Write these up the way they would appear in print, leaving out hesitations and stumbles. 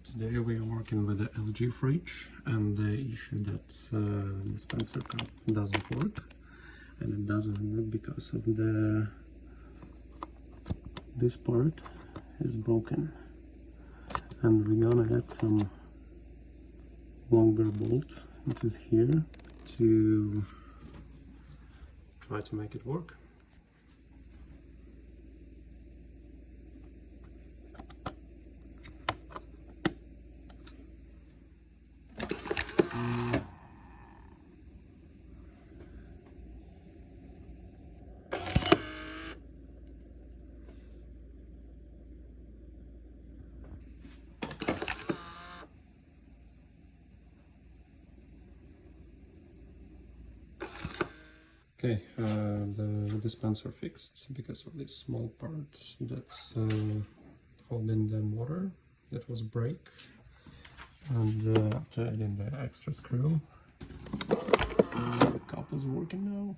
Today we are working with the LG fridge, and the issue that dispenser cup doesn't work, and it doesn't work because of this part is broken, and we're gonna add some longer bolt into here to try to make it work. Okay, the dispenser fixed because of this small part that's holding the motor that was break, and after adding the extra screw, so the cup is working now.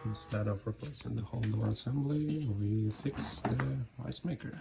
Instead of replacing the whole door assembly, we fix the ice maker.